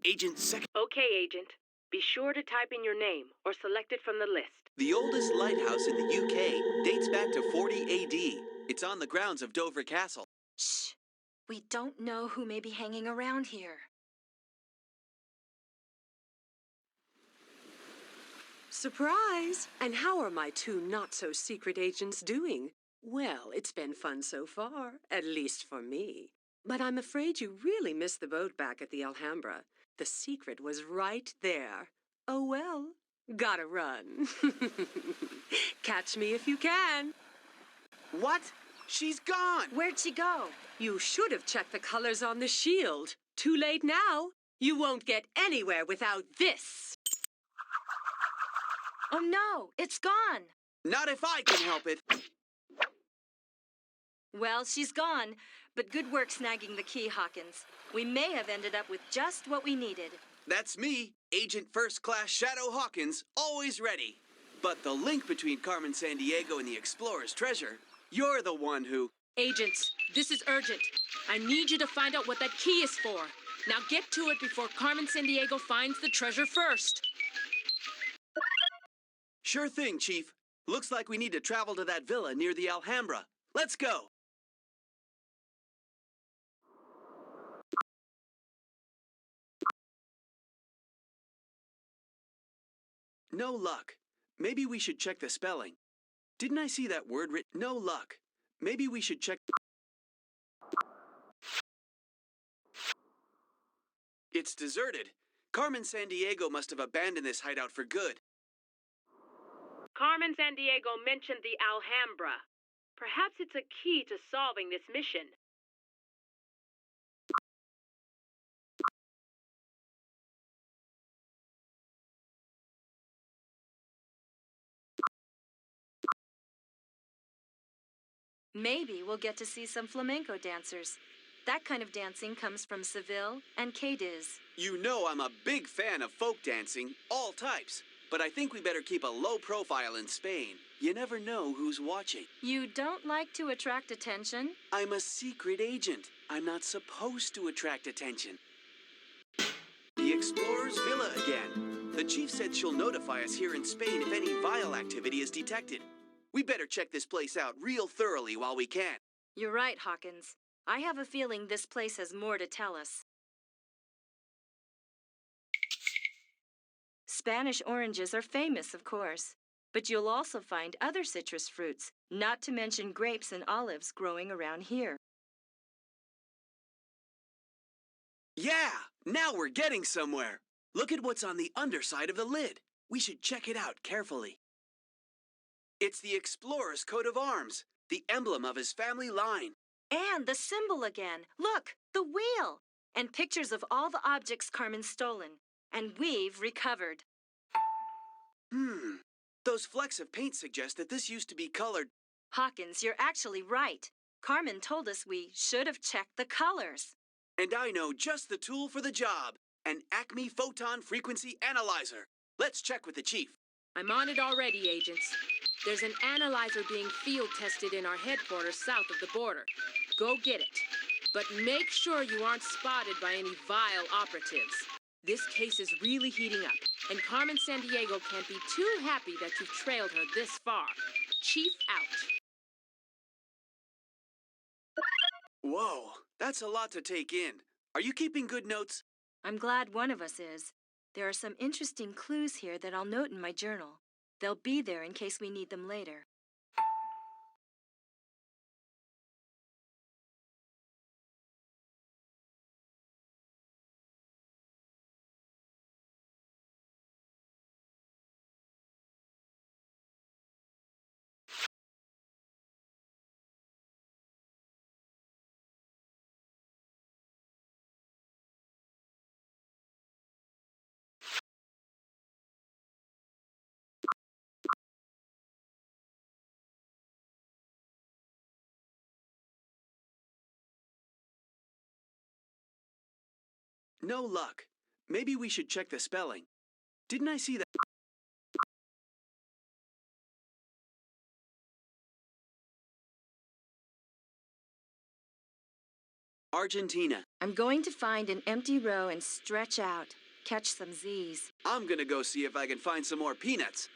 Agent Second. Okay, Agent. Be sure to type in your name or select it from the list. The oldest lighthouse in the UK dates back to 40 AD. It's on the grounds of Dover Castle. Shh. We don't know who may be hanging around here. Surprise! And how are my two not-so-secret agents doing? Well, it's been fun so far, at least for me. But I'm afraid you really missed the boat back at the Alhambra. The secret was right there. Oh well, gotta run. Catch me if you can. What? She's gone! Where'd she go? You should have checked the colors on the shield. Too late now. You won't get anywhere without this. Oh no, it's gone. Not if I can help it. Well, she's gone, but good work snagging the key, Hawkins. We may have ended up with just what we needed. That's me, Agent First Class Shadow Hawkins, always ready. But the link between Carmen Sandiego and the Explorer's treasure, you're the one who... Agents, this is urgent. I need you to find out what that key is for. Now get to it before Carmen Sandiego finds the treasure first. Sure thing, Chief. Looks like we need to travel to that villa near the Alhambra. Let's go! No luck. Maybe we should check the spelling. Didn't I see that word written? No luck. Maybe we should check... It's deserted. Carmen Sandiego must have abandoned this hideout for good. Carmen Sandiego mentioned the Alhambra. Perhaps it's a key to solving this mission. Maybe we'll get to see some flamenco dancers. That kind of dancing comes from Seville and Cadiz. You know I'm a big fan of folk dancing, all types. But I think we better keep a low profile in Spain. You never know who's watching. You don't like to attract attention? I'm a secret agent. I'm not supposed to attract attention. The Explorer's Villa again. The chief said she'll notify us here in Spain if any vile activity is detected. We better check this place out real thoroughly while we can. You're right, Hawkins. I have a feeling this place has more to tell us. Spanish oranges are famous, of course, but you'll also find other citrus fruits, not to mention grapes and olives growing around here. Yeah, now we're getting somewhere. Look at what's on the underside of the lid. We should check it out carefully. It's the Explorer's coat of arms, the emblem of his family line. And the symbol again. Look, the wheel. And pictures of all the objects Carmen's stolen. And we've recovered. Those flecks of paint suggest that this used to be colored. Hawkins, you're actually right. Carmen told us we should have checked the colors. And I know just the tool for the job, an Acme Photon Frequency Analyzer. Let's check with the chief. I'm on it already, agents. There's an analyzer being field tested in our headquarters south of the border. Go get it. But make sure you aren't spotted by any vile operatives. This case is really heating up, and Carmen Sandiego can't be too happy that you've trailed her this far. Chief out. Whoa, that's a lot to take in. Are you keeping good notes? I'm glad one of us is. There are some interesting clues here that I'll note in my journal. They'll be there in case we need them later. No luck. Maybe we should check the spelling. Didn't I see that? Argentina. I'm going to find an empty row and stretch out. Catch some Z's. I'm gonna go see if I can find some more peanuts.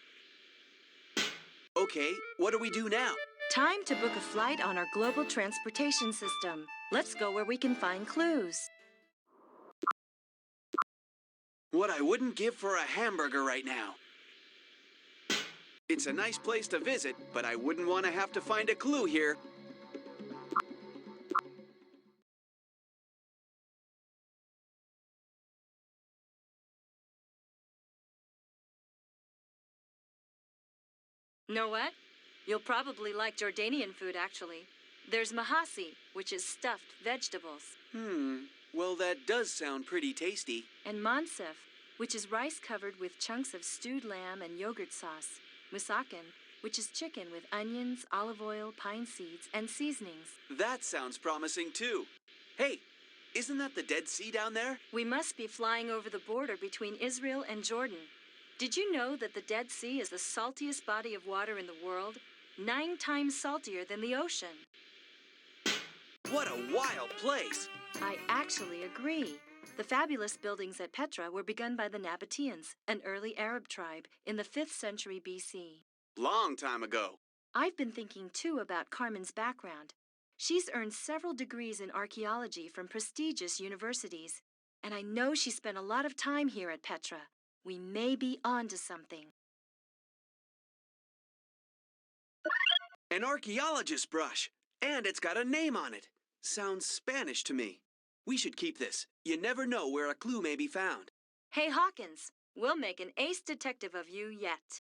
Okay, what do we do now? Time to book a flight on our global transportation system. Let's go where we can find clues. What I wouldn't give for a hamburger right now. It's a nice place to visit, but I wouldn't want to have to find a clue here. Know what? You'll probably like Jordanian food, actually. There's mahasi, which is stuffed vegetables. Well, that does sound pretty tasty. And mansef, which is rice covered with chunks of stewed lamb and yogurt sauce. Musaken, which is chicken with onions, olive oil, pine seeds, and seasonings. That sounds promising, too. Hey, isn't that the Dead Sea down there? We must be flying over the border between Israel and Jordan. Did you know that the Dead Sea is the saltiest body of water in the world? 9 times saltier than the ocean. What a wild place! I actually agree. The fabulous buildings at Petra were begun by the Nabateans, an early Arab tribe, in the 5th century BC. Long time ago. I've been thinking, too, about Carmen's background. She's earned several degrees in archaeology from prestigious universities, and I know she spent a lot of time here at Petra. We may be onto something. An archaeologist's brush, and it's got a name on it. Sounds Spanish to me. We should keep this. You never know where a clue may be found. Hey, Hawkins, we'll make an ace detective of you yet.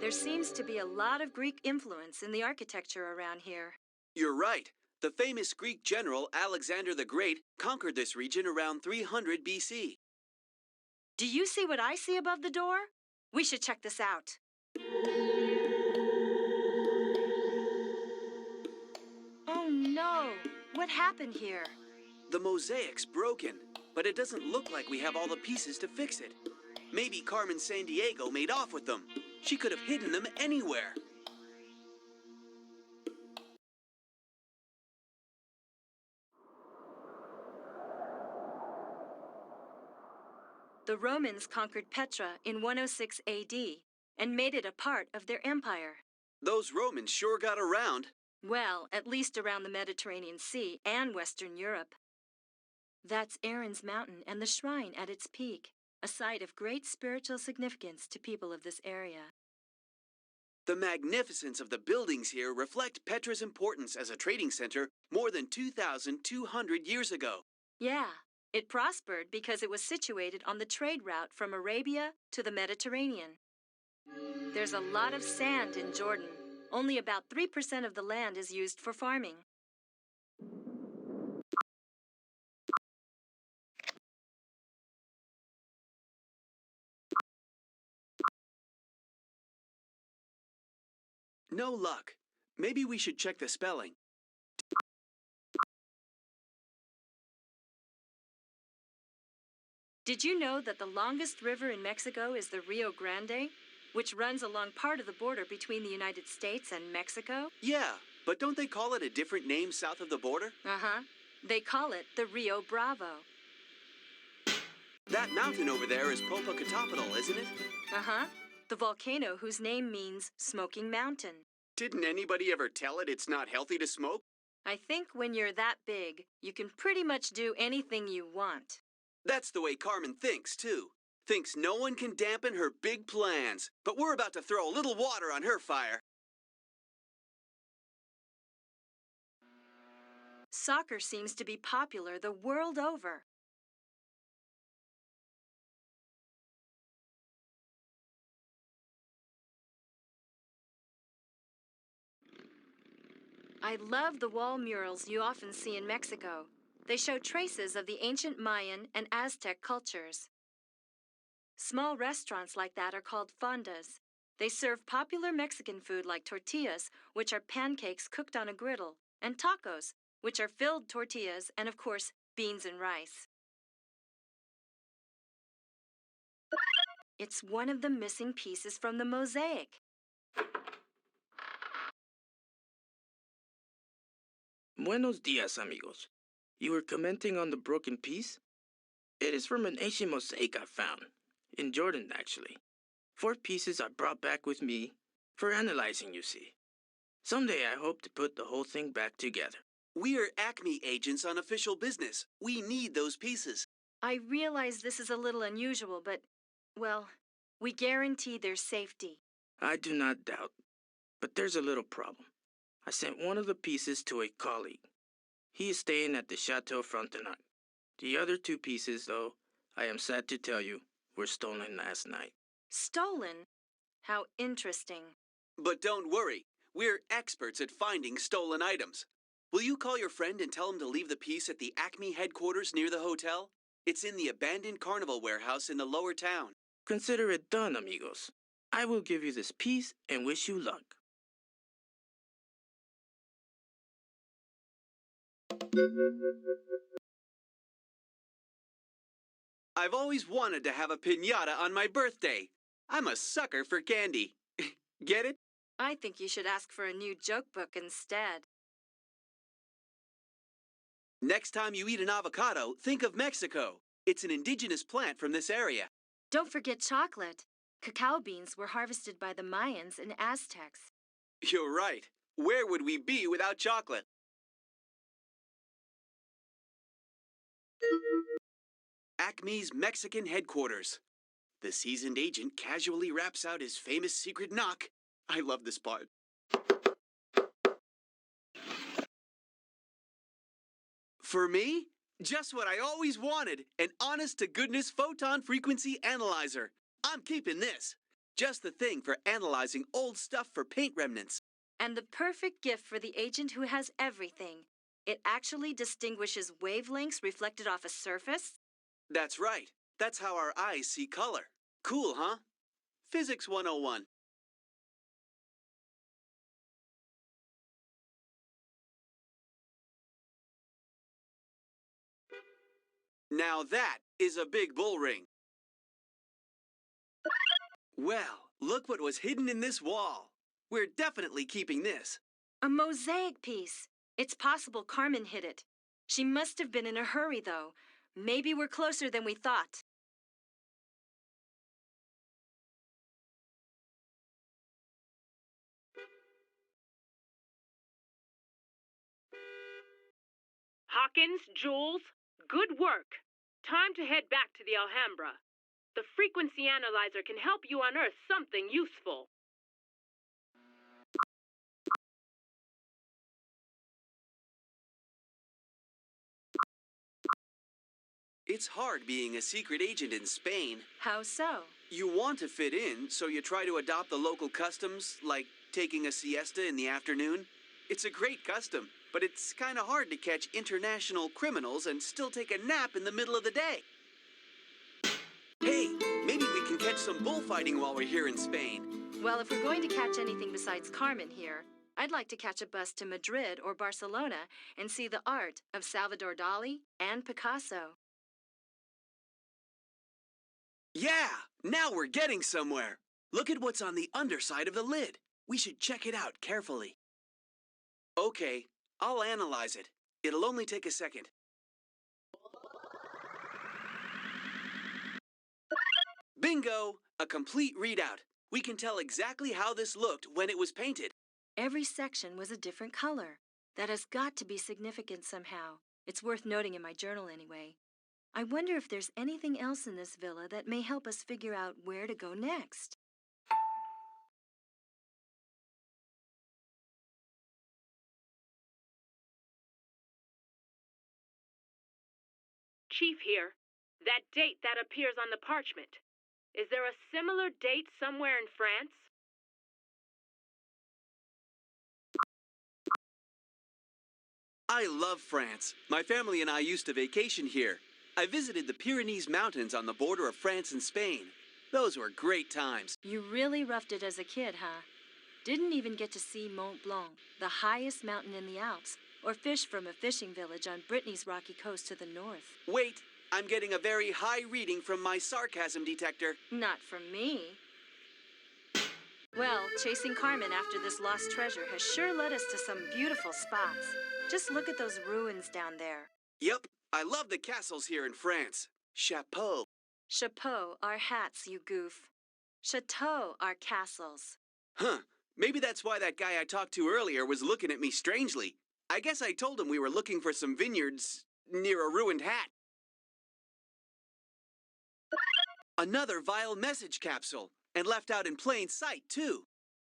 There seems to be a lot of Greek influence in the architecture around here. You're right. The famous Greek general Alexander the Great conquered this region around 300 BC. Do you see what I see above the door? We should check this out. Oh no! What happened here? The mosaic's broken, but it doesn't look like we have all the pieces to fix it. Maybe Carmen Sandiego made off with them. She could have hidden them anywhere. The Romans conquered Petra in 106 AD and made it a part of their empire. Those Romans sure got around. Well, at least around the Mediterranean Sea and Western Europe. That's Aaron's Mountain and the shrine at its peak, a site of great spiritual significance to people of this area. The magnificence of the buildings here reflect Petra's importance as a trading center more than 2,200 years ago. Yeah, it prospered because it was situated on the trade route from Arabia to the Mediterranean. There's a lot of sand in Jordan. Only about 3% of the land is used for farming. No luck. Maybe we should check the spelling. Did you know that the longest river in Mexico is the Rio Grande, which runs along part of the border between the United States and Mexico? Yeah, but don't they call it a different name south of the border? Uh-huh. They call it the Rio Bravo. That mountain over there is Popocatépetl, isn't it? Uh-huh. The volcano whose name means smoking mountain. Didn't anybody ever tell it it's not healthy to smoke? I think when you're that big, you can pretty much do anything you want. That's the way Carmen thinks, too. Thinks no one can dampen her big plans. But we're about to throw a little water on her fire. Soccer seems to be popular the world over. I love the wall murals you often see in Mexico. They show traces of the ancient Mayan and Aztec cultures. Small restaurants like that are called fondas. They serve popular Mexican food like tortillas, which are pancakes cooked on a griddle, and tacos, which are filled tortillas and, of course, beans and rice. It's one of the missing pieces from the mosaic. Buenos dias, amigos. You were commenting on the broken piece? It is from an ancient mosaic I found. In Jordan, actually. 4 pieces I brought back with me for analyzing, you see. Someday I hope to put the whole thing back together. We're Acme agents on official business. We need those pieces. I realize this is a little unusual, but, well, we guarantee their safety. I do not doubt. But there's a little problem. I sent one of the pieces to a colleague. He is staying at the Chateau Frontenac. The other 2 pieces, though, I am sad to tell you, were stolen last night. Stolen? How interesting. But don't worry. We're experts at finding stolen items. Will you call your friend and tell him to leave the piece at the Acme headquarters near the hotel? It's in the abandoned carnival warehouse in the lower town. Consider it done, amigos. I will give you this piece and wish you luck. I've always wanted to have a piñata on my birthday. I'm a sucker for candy. Get it? I think you should ask for a new joke book instead. Next time you eat an avocado, think of Mexico. It's an indigenous plant from this area. Don't forget chocolate. Cacao beans were harvested by the Mayans and Aztecs. You're right. Where would we be without chocolate? Acme's Mexican headquarters. The seasoned agent casually raps out his famous secret knock. I love this part. For me? Just what I always wanted, an honest-to-goodness photon frequency analyzer. I'm keeping this. Just the thing for analyzing old stuff for paint remnants. And the perfect gift for the agent who has everything. It actually distinguishes wavelengths reflected off a surface. That's right. That's how our eyes see color. Cool, huh? Physics 101. Now that is a big bull ring. Well, look what was hidden in this wall. We're definitely keeping this. A mosaic piece. It's possible Carmen hid it. She must have been in a hurry, though. Maybe we're closer than we thought. Hawkins, Jules, good work. Time to head back to the Alhambra. The frequency analyzer can help you unearth something useful. It's hard being a secret agent in Spain. How so? You want to fit in, so you try to adopt the local customs, like taking a siesta in the afternoon. It's a great custom, but it's kind of hard to catch international criminals and still take a nap in the middle of the day. Hey, maybe we can catch some bullfighting while we're here in Spain. Well, if we're going to catch anything besides Carmen here, I'd like to catch a bus to Madrid or Barcelona and see the art of Salvador Dali and Picasso. Yeah, now we're getting somewhere. Look at what's on the underside of the lid. We should check it out carefully. Okay, I'll analyze it. It'll only take a second. Bingo! A complete readout. We can tell exactly how this looked when it was painted. Every section was a different color. That has got to be significant somehow. It's worth noting in my journal anyway. I wonder if there's anything else in this villa that may help us figure out where to go next. Chief here. That date that appears on the parchment. Is there a similar date somewhere in France? I love France. My family and I used to vacation here. I visited the Pyrenees Mountains on the border of France and Spain. Those were great times. You really roughed it as a kid, huh? Didn't even get to see Mont Blanc, the highest mountain in the Alps, or fish from a fishing village on Brittany's rocky coast to the north. Wait, I'm getting a very high reading from my sarcasm detector. Not from me. Well, chasing Carmen after this lost treasure has sure led us to some beautiful spots. Just look at those ruins down there. Yep, I love the castles here in France. Chapeau. Chapeau are hats, you goof. Chateaux are castles. Huh, maybe that's why that guy I talked to earlier was looking at me strangely. I guess I told him we were looking for some vineyards near a ruined hat. Another vile message capsule, and left out in plain sight, too.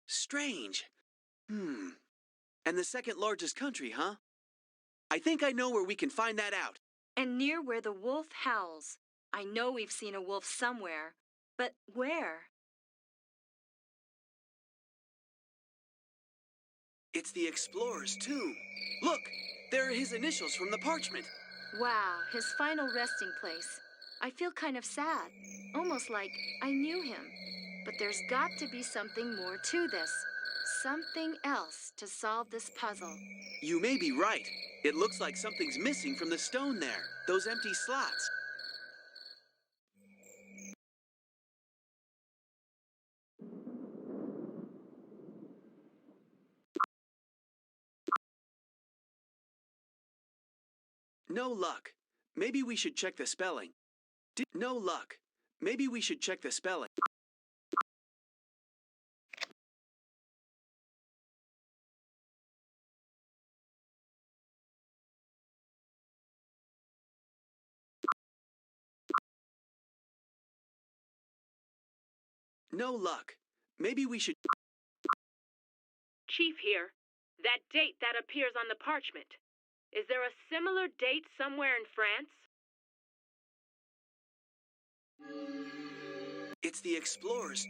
Strange. And the second largest country, huh? I think I know where we can find that out. And near where the wolf howls. I know we've seen a wolf somewhere, but where? It's the explorer's tomb. Look, there are his initials from the parchment. Wow, his final resting place. I feel kind of sad, almost like I knew him. But there's got to be something more to this. Something else to solve this puzzle. You may be right. It looks like something's missing from the stone there. Those empty slots. No luck. Maybe we should check the spelling. No luck. Maybe we should check the spelling. No luck. Maybe we should... Chief here. That date that appears on the parchment. Is there a similar date somewhere in France? It's the explorer's...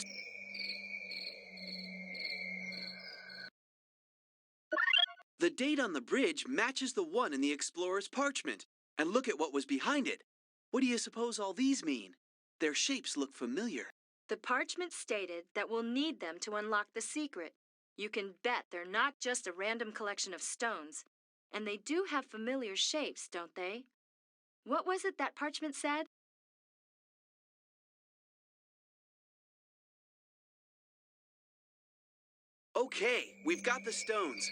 The date on the bridge matches the one in the explorer's parchment. And look at what was behind it. What do you suppose all these mean? Their shapes look familiar. The parchment stated that we'll need them to unlock the secret. You can bet they're not just a random collection of stones. And they do have familiar shapes, don't they? What was it that parchment said? Okay, we've got the stones.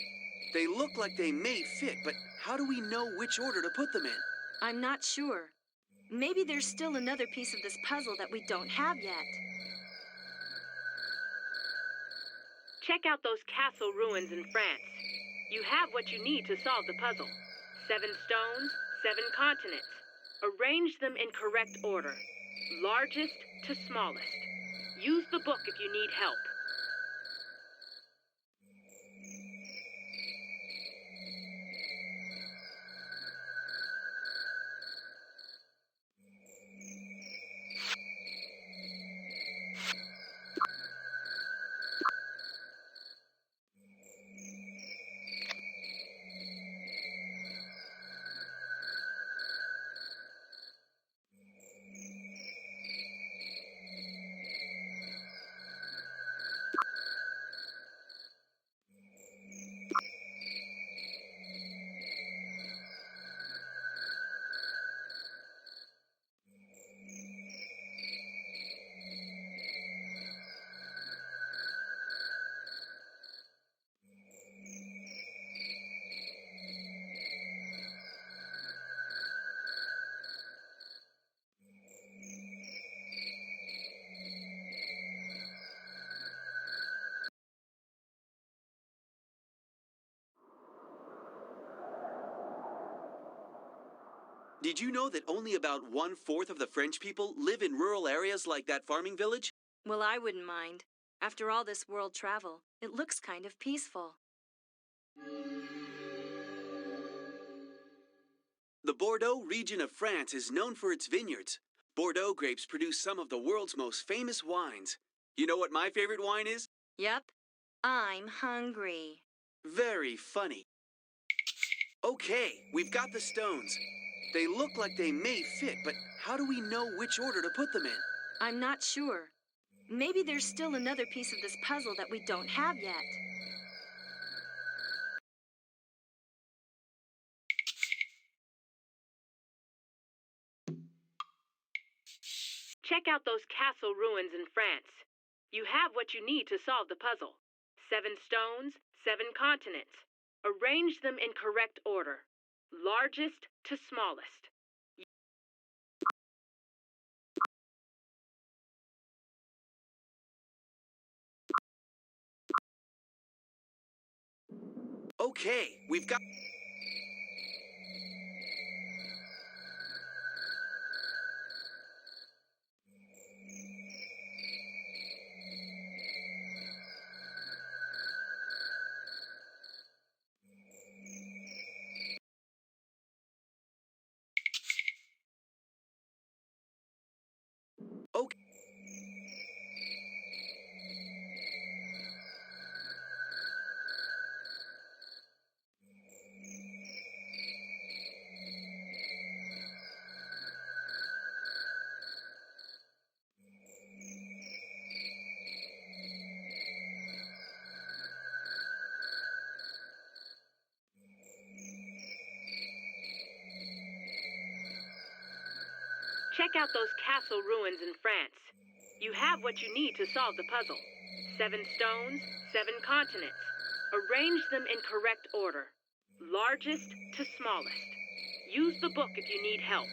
They look like they may fit, but how do we know which order to put them in? I'm not sure. Maybe there's still another piece of this puzzle that we don't have yet. Check out those castle ruins in France. You have what you need to solve the puzzle. 7 stones, 7 continents. Arrange them in correct order. Largest to smallest. Use the book if you need help. Did you know that only about 1/4 of the French people live in rural areas like that farming village? Well, I wouldn't mind. After all this world travel, it looks kind of peaceful. The Bordeaux region of France is known for its vineyards. Bordeaux grapes produce some of the world's most famous wines. You know what my favorite wine is? Yep. I'm hungry. Very funny. Okay, we've got the stones. They look like they may fit, but how do we know which order to put them in? I'm not sure. Maybe there's still another piece of this puzzle that we don't have yet. Check out those castle ruins in France. You have what you need to solve the puzzle. 7 stones, 7 continents. Arrange them in correct order, largest to smallest. Okay, we've got... Okay. Check out those castle ruins in France. You have what you need to solve the puzzle. 7 stones, 7 continents. Arrange them in correct order, largest to smallest. Use the book if you need help.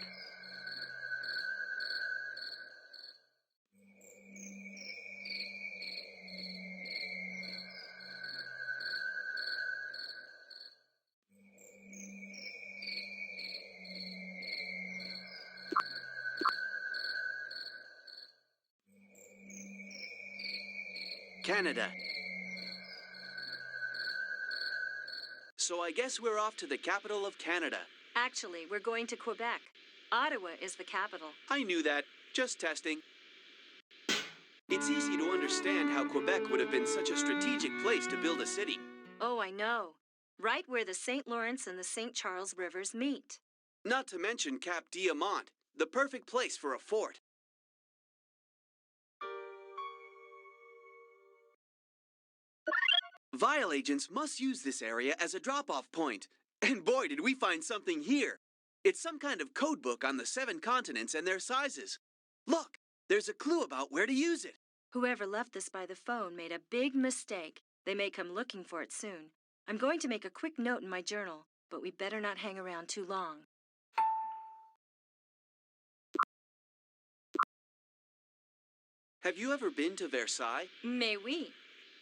Canada. So I guess we're off to the capital of Canada. Actually, we're going to Quebec. Ottawa is the capital. I knew that. Just testing. It's easy to understand how Quebec would have been such a strategic place to build a city. Oh, I know. Right where the St. Lawrence and the St. Charles rivers meet. Not to mention Cap Diamant, the perfect place for a fort. Vial agents must use this area as a drop-off point. And boy, did we find something here. It's some kind of code book on the 7 continents and their sizes. Look, there's a clue about where to use it. Whoever left this by the phone made a big mistake. They may come looking for it soon. I'm going to make a quick note in my journal, but we better not hang around too long. Have you ever been to Versailles? May we?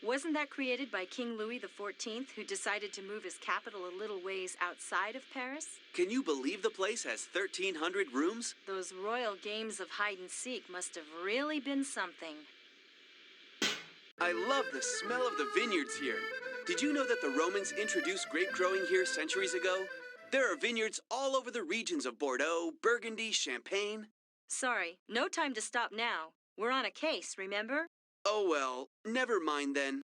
Wasn't that created by King Louis XIV, who decided to move his capital a little ways outside of Paris? Can you believe the place has 1,300 rooms? Those royal games of hide and seek must have really been something. I love the smell of the vineyards here. Did you know that the Romans introduced grape growing here centuries ago? There are vineyards all over the regions of Bordeaux, Burgundy, Champagne. Sorry, no time to stop now. We're on a case, remember? Oh well, never mind then.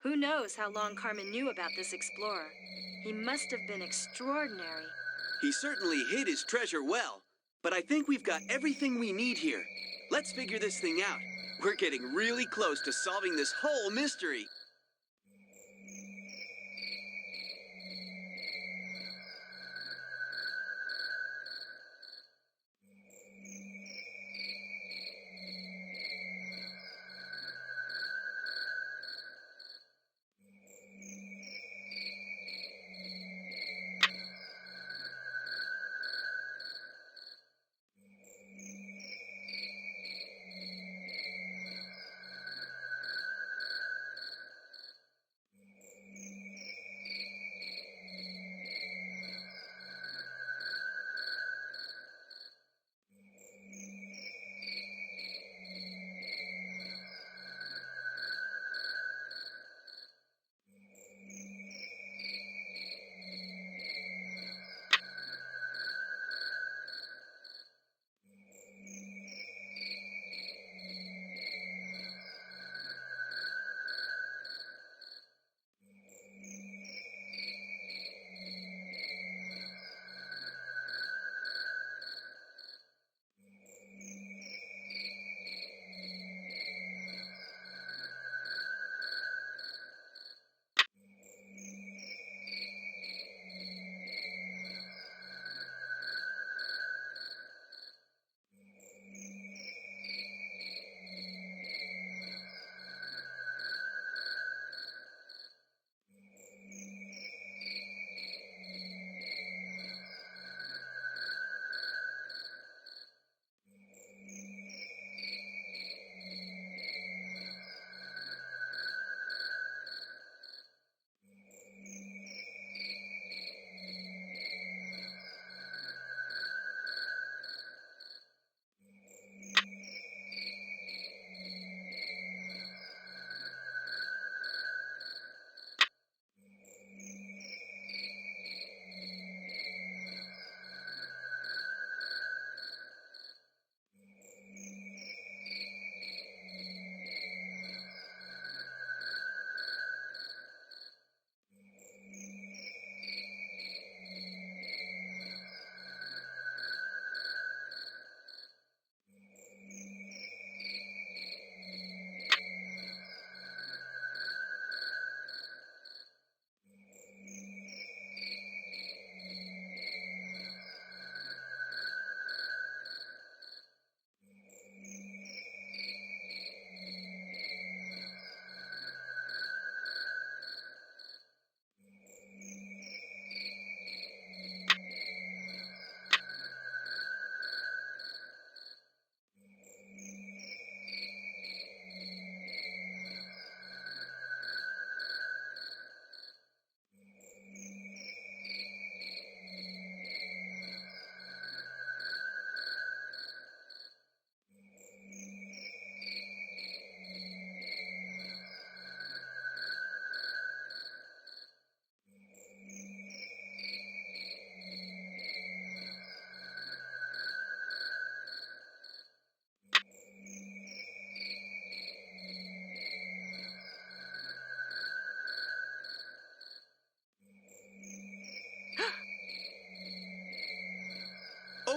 Who knows how long Carmen knew about this explorer? He must have been extraordinary. He certainly hid his treasure well, but I think we've got everything we need here. Let's figure this thing out. We're getting really close to solving this whole mystery.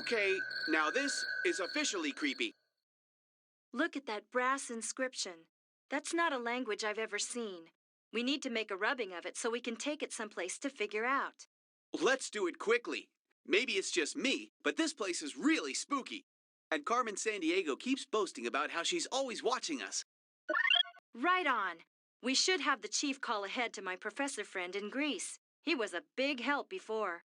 Okay, now this is officially creepy. Look at that brass inscription. That's not a language I've ever seen. We need to make a rubbing of it so we can take it someplace to figure out. Let's do it quickly. Maybe it's just me, but this place is really spooky. And Carmen Sandiego keeps boasting about how she's always watching us. Right on. We should have the chief call ahead to my professor friend in Greece. He was a big help before.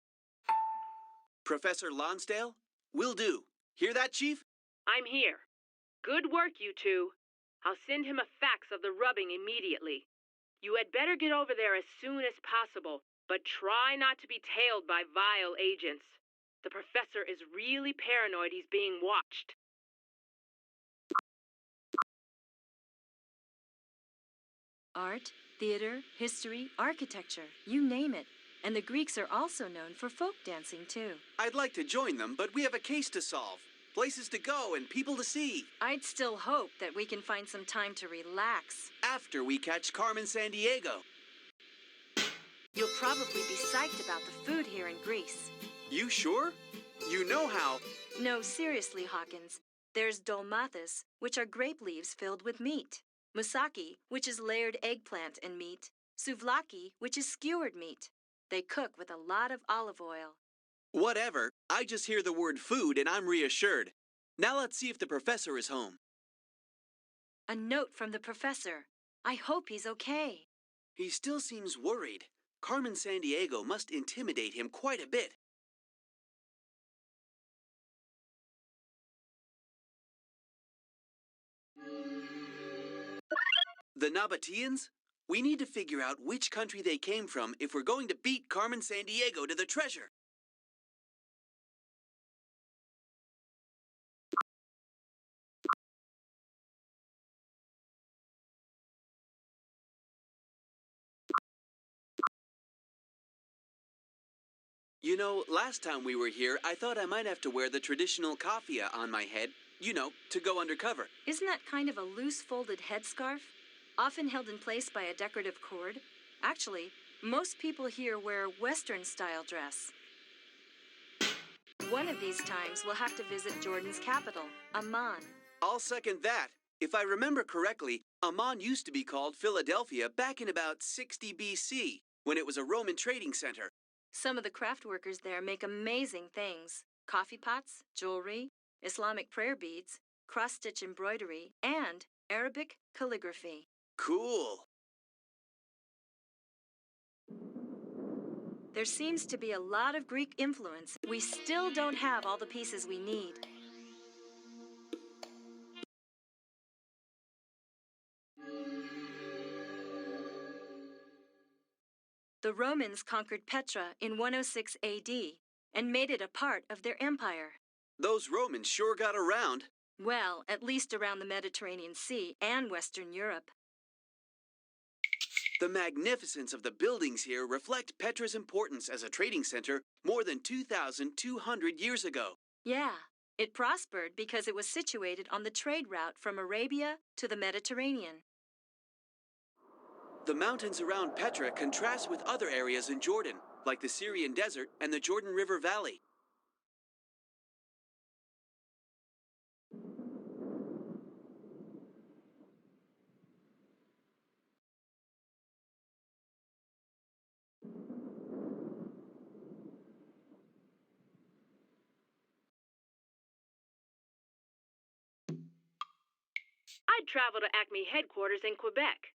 Professor Lonsdale? Will do. Hear that, Chief? I'm here. Good work, you two. I'll send him a fax of the rubbing immediately. You had better get over there as soon as possible, but try not to be tailed by vile agents. The professor is really paranoid he's being watched. Art, theater, history, architecture, you name it. And the Greeks are also known for folk dancing, too. I'd like to join them, but we have a case to solve. Places to go and people to see. I'd still hope that we can find some time to relax. After we catch Carmen Sandiego. You'll probably be psyched about the food here in Greece. You sure? You know how... No, seriously, Hawkins. There's dolmathus, which are grape leaves filled with meat. Moussaki, which is layered eggplant and meat. Souvlaki, which is skewered meat. They cook with a lot of olive oil. Whatever. I just hear the word food and I'm reassured. Now let's see if the professor is home. A note from the professor. I hope he's okay. He still seems worried. Carmen Sandiego must intimidate him quite a bit. The Nabateans? We need to figure out which country they came from if we're going to beat Carmen Sandiego to the treasure. You know, last time we were here, I thought I might have to wear the traditional kafia on my head, you know, to go undercover. Isn't that kind of a loose folded headscarf? Often held in place by a decorative cord? Actually, most people here wear Western-style dress. One of these times, we'll have to visit Jordan's capital, Amman. I'll second that. If I remember correctly, Amman used to be called Philadelphia back in about 60 BC, when it was a Roman trading center. Some of the craft workers there make amazing things. Coffee pots, jewelry, Islamic prayer beads, cross-stitch embroidery, and Arabic calligraphy. Cool. There seems to be a lot of Greek influence. We still don't have all the pieces we need. The Romans conquered Petra in 106 AD and made it a part of their empire. Those Romans sure got around. Well, at least around the Mediterranean Sea and Western Europe. The magnificence of the buildings here reflect Petra's importance as a trading center more than 2,200 years ago. Yeah, it prospered because it was situated on the trade route from Arabia to the Mediterranean. The mountains around Petra contrast with other areas in Jordan, like the Syrian desert and the Jordan River Valley. I'd travel to Acme headquarters in Quebec.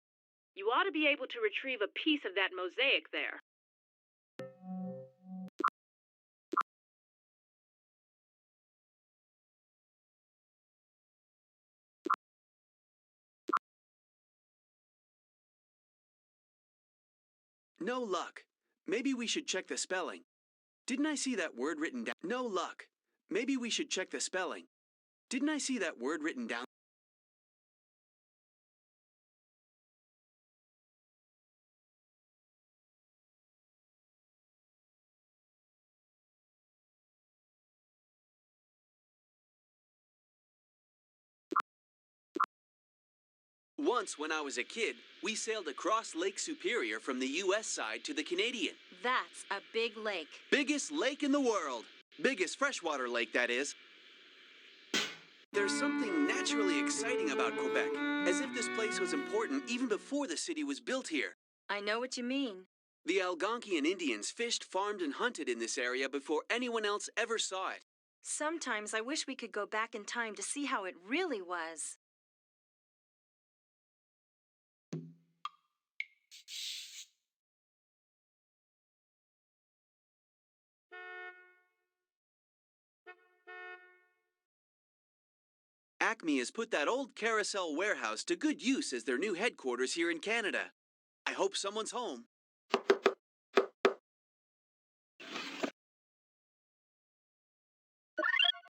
You ought to be able to retrieve a piece of that mosaic there. No luck. Maybe we should check the spelling. Didn't I see that word written down? No luck. Maybe we should check the spelling. Didn't I see that word written down? Once, when I was a kid, we sailed across Lake Superior from the U.S. side to the Canadian. That's a big lake. Biggest lake in the world. Biggest freshwater lake, that is. There's something naturally exciting about Quebec, as if this place was important even before the city was built here. I know what you mean. The Algonquian Indians fished, farmed, and hunted in this area before anyone else ever saw it. Sometimes I wish we could go back in time to see how it really was. Acme has put that old carousel warehouse to good use as their new headquarters here in Canada. I hope someone's home.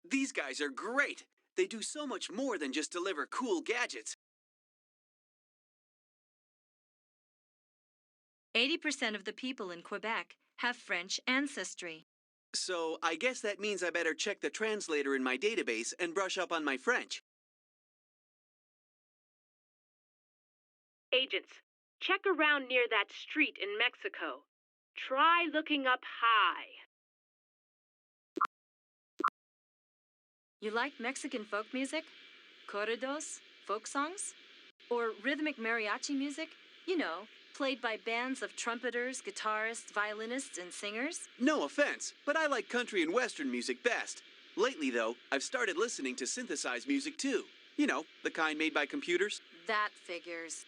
These guys are great. They do so much more than just deliver cool gadgets. 80% of the people in Quebec have French ancestry. So I guess that means I better check the translator in my database and brush up on my French. Agents, check around near that street in Mexico. Try looking up high. You like Mexican folk music? Corridos? Folk songs? Or rhythmic mariachi music? You know, played by bands of trumpeters, guitarists, violinists, and singers? No offense, but I like country and western music best. Lately, though, I've started listening to synthesized music too. You know, the kind made by computers. That figures.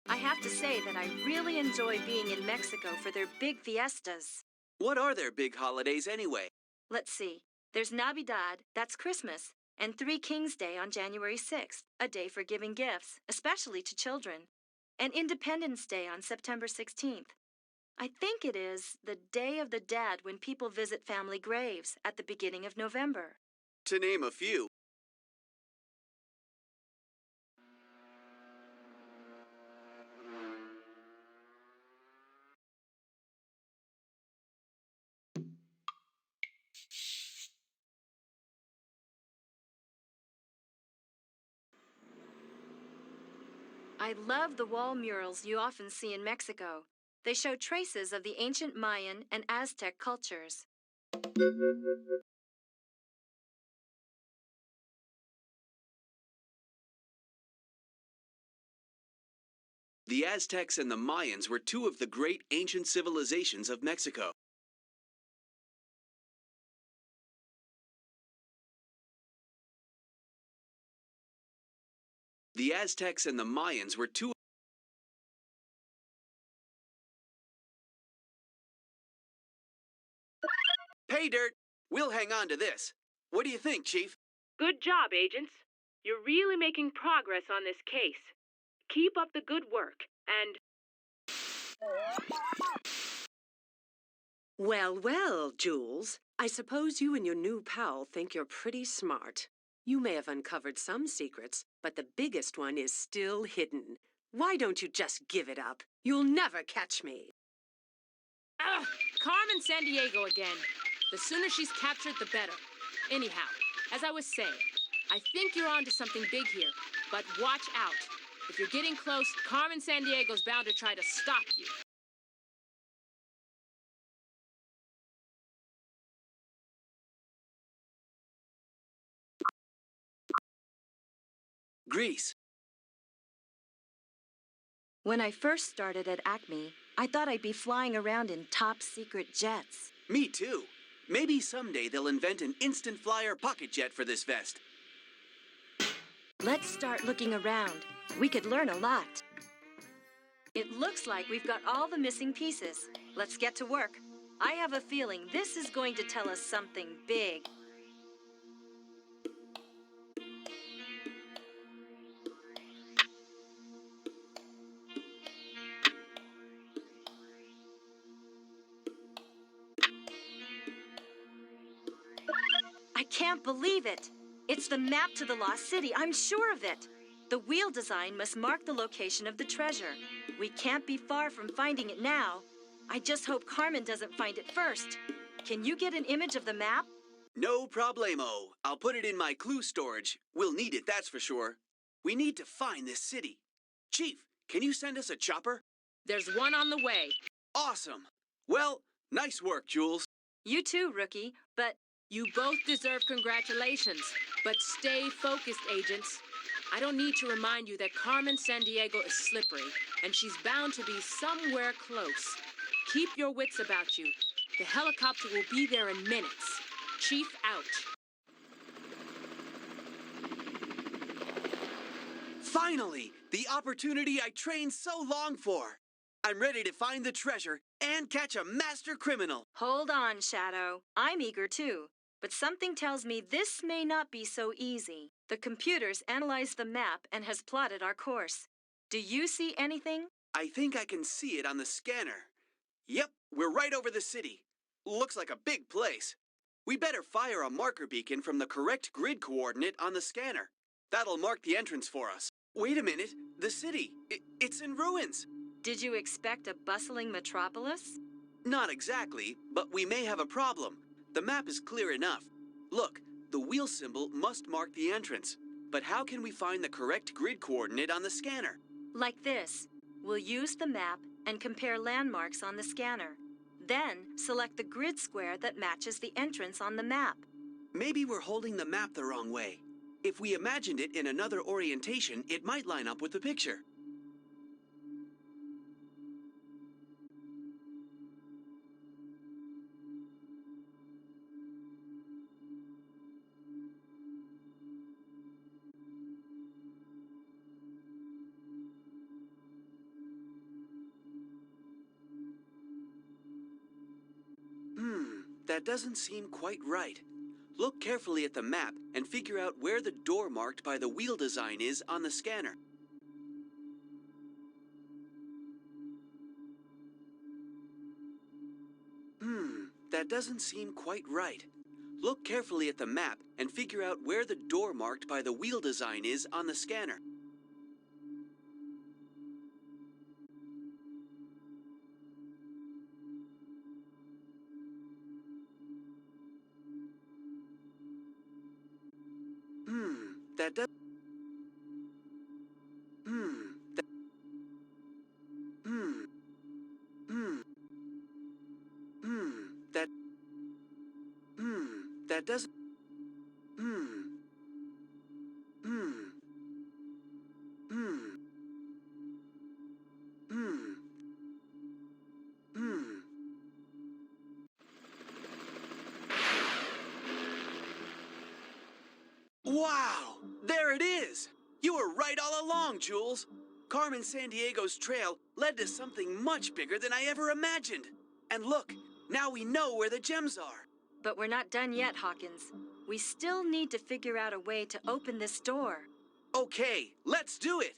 I have to say that I really enjoy being in Mexico for their big fiestas. What are their big holidays anyway? Let's see. There's Navidad, that's Christmas, and Three Kings Day on January 6th, a day for giving gifts, especially to children, and Independence Day on September 16th. I think it is the Day of the Dead when people visit family graves at the beginning of November. To name a few. I love the wall murals you often see in Mexico. They show traces of the ancient Mayan and Aztec cultures. The Aztecs and the Mayans were two of the great ancient civilizations of Mexico. The Aztecs and the Mayans were two. Pay dirt! We'll hang on to this. What do you think, Chief? Good job, agents. You're really making progress on this case. Keep up the good work, and Well, well, Jules. I suppose you and your new pal think you're pretty smart. You may have uncovered some secrets, but the biggest one is still hidden. Why don't you just give it up? You'll never catch me. Ugh, Carmen Sandiego again. The sooner she's captured, the better. Anyhow, as I was saying, I think you're onto something big here, but watch out. If you're getting close, Carmen Sandiego's bound to try to stop you. Greece. When I first started at Acme, I thought I'd be flying around in top-secret jets. Me too. Maybe someday they'll invent an instant flyer pocket jet for this vest. Let's start looking around. We could learn a lot. It looks like we've got all the missing pieces. Let's get to work. I have a feeling this is going to tell us something big. I can't believe it. It's the map to the lost city, I'm sure of it. The wheel design must mark the location of the treasure. We can't be far from finding it now. I just hope Carmen doesn't find it first. Can you get an image of the map? No problemo. I'll put it in my clue storage. We'll need it, that's for sure. We need to find this city. Chief, can you send us a chopper? There's one on the way. Awesome. Well, nice work, Jules. You too, rookie, but You both deserve congratulations, but stay focused, agents. I don't need to remind you that Carmen Sandiego is slippery, and she's bound to be somewhere close. Keep your wits about you. The helicopter will be there in minutes. Chief out. Finally, the opportunity I trained so long for. I'm ready to find the treasure and catch a master criminal. hold on, Shadow. I'm eager too. But something tells me this may not be so easy. The computer's analyzed the map and has plotted our course. Do you see anything? I think I can see it on the scanner. Yep, we're right over the city. Looks like a big place. We better fire a marker beacon from the correct grid coordinate on the scanner. That'll mark the entrance for us. Wait a minute, the city. It's in ruins. Did you expect a bustling metropolis? Not exactly, but we may have a problem. The map is clear enough. Look, the wheel symbol must mark the entrance. But how can we find the correct grid coordinate on the scanner? Like this. We'll use the map and compare landmarks on the scanner. Then select the grid square that matches the entrance on the map. Maybe we're holding the map the wrong way. If we imagined it in another orientation, it might line up with the picture. That doesn't seem quite right. Look carefully at the map and figure out where the door marked by the wheel design is on the scanner. That doesn't seem quite right. Look carefully at the map and figure out where the door marked by the wheel design is on the scanner. That does. That. Hmm. That. That doesn't. Hmm. Hmm. Hmm. Hmm. Hmm. Wow! There it is! You were right all along, Jules. Carmen Sandiego's trail led to something much bigger than I ever imagined. And look, now we know where the gems are. But we're not done yet, Hawkins. We still need to figure out a way to open this door. Okay, let's do it!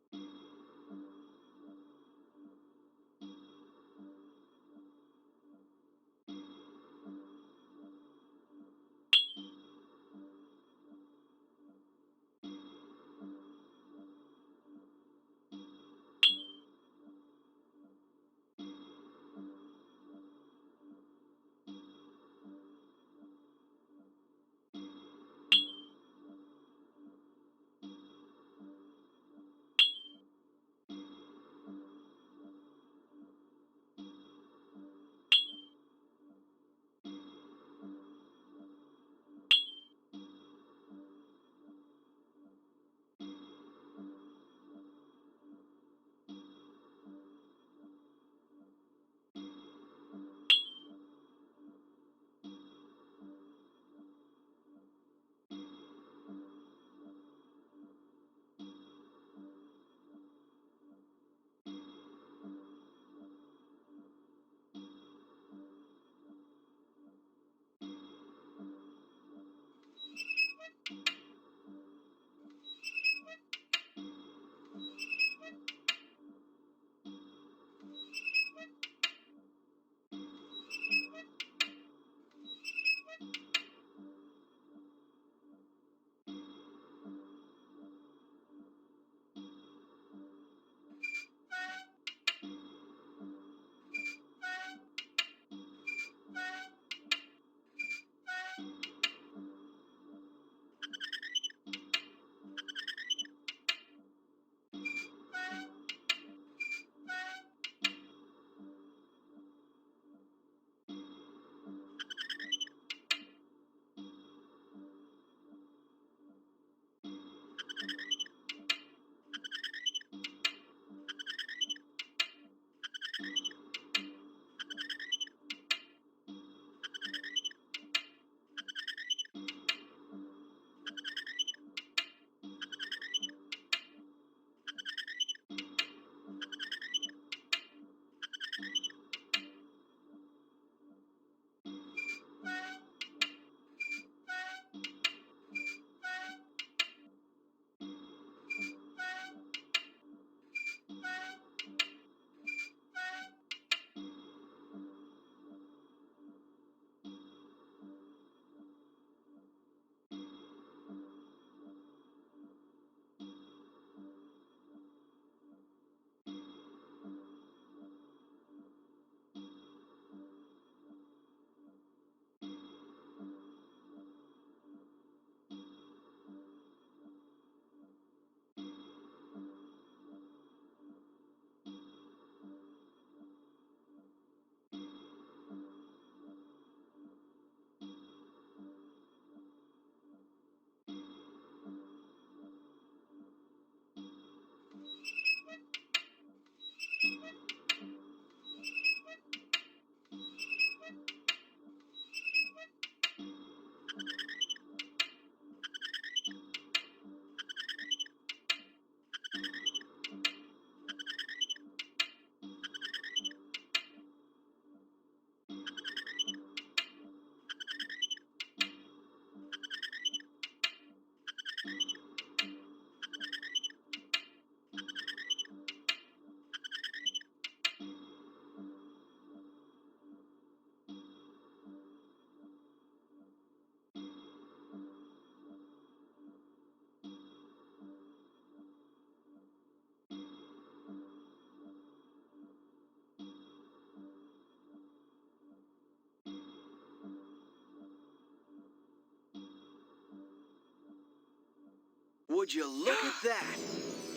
Would you look at that?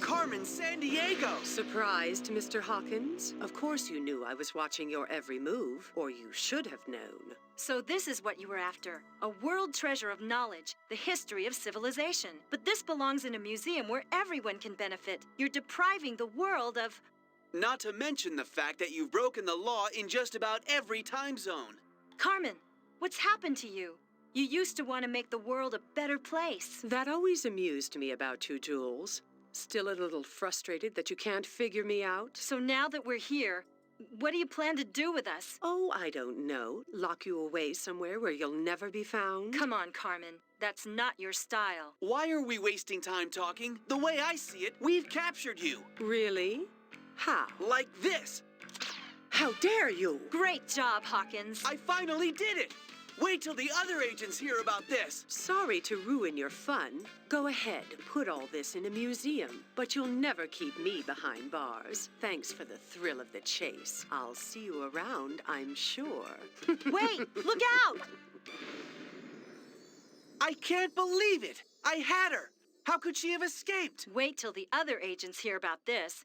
Carmen Sandiego! Surprised, Mr. Hawkins? Of course you knew I was watching your every move, or you should have known. So this is what you were after. A world treasure of knowledge, the history of civilization. But this belongs in a museum where everyone can benefit. You're depriving the world of... Not to mention the fact that you've broken the law in just about every time zone. Carmen, what's happened to you? You used to want to make the world a better place. That always amused me about you, Jules. Still a little frustrated that you can't figure me out? So now that we're here, what do you plan to do with us? Oh, I don't know. Lock you away somewhere where you'll never be found? Come on, Carmen. That's not your style. Why are we wasting time talking? The way I see it, we've captured you. Really? How? Like this. How dare you? Great job, Hawkins. I finally did it. Wait till the other agents hear about this. Sorry to ruin your fun. Go ahead, put all this in a museum. But you'll never keep me behind bars. Thanks for the thrill of the chase. I'll see you around, I'm sure. Wait, look out! I can't believe it. I had her. How could she have escaped? Wait till the other agents hear about this.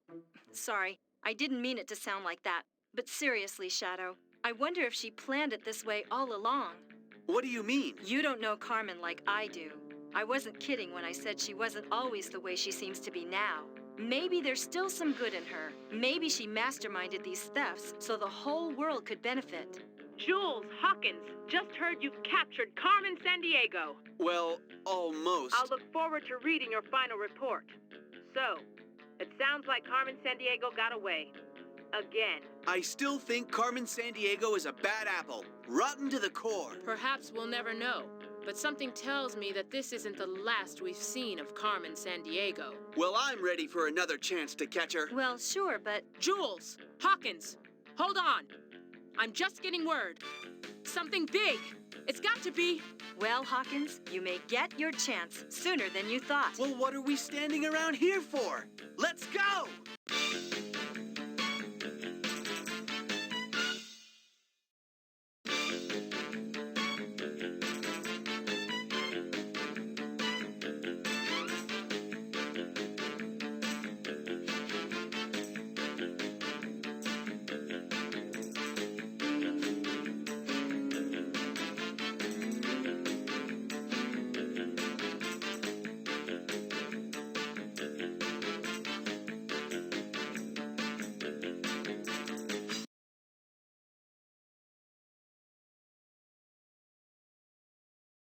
Sorry, I didn't mean it to sound like that. But seriously, Shadow, I wonder if she planned it this way all along. What do you mean? You don't know Carmen like I do. I wasn't kidding when I said she wasn't always the way she seems to be now. Maybe there's still some good in her. Maybe she masterminded these thefts so the whole world could benefit. Jules, Hawkins, just heard you've captured Carmen Sandiego. Well, almost. I'll look forward to reading your final report. So, it sounds like Carmen Sandiego got away. Again. I still think Carmen Sandiego is a bad apple, rotten to the core. Perhaps we'll never know, but something tells me that this isn't the last we've seen of Carmen Sandiego. Well, I'm ready for another chance to catch her. Well, sure, but... Jules! Hawkins! Hold on! I'm just getting word. Something big! It's got to be... Well, Hawkins, you may get your chance sooner than you thought. Well, what are we standing around here for? Let's go!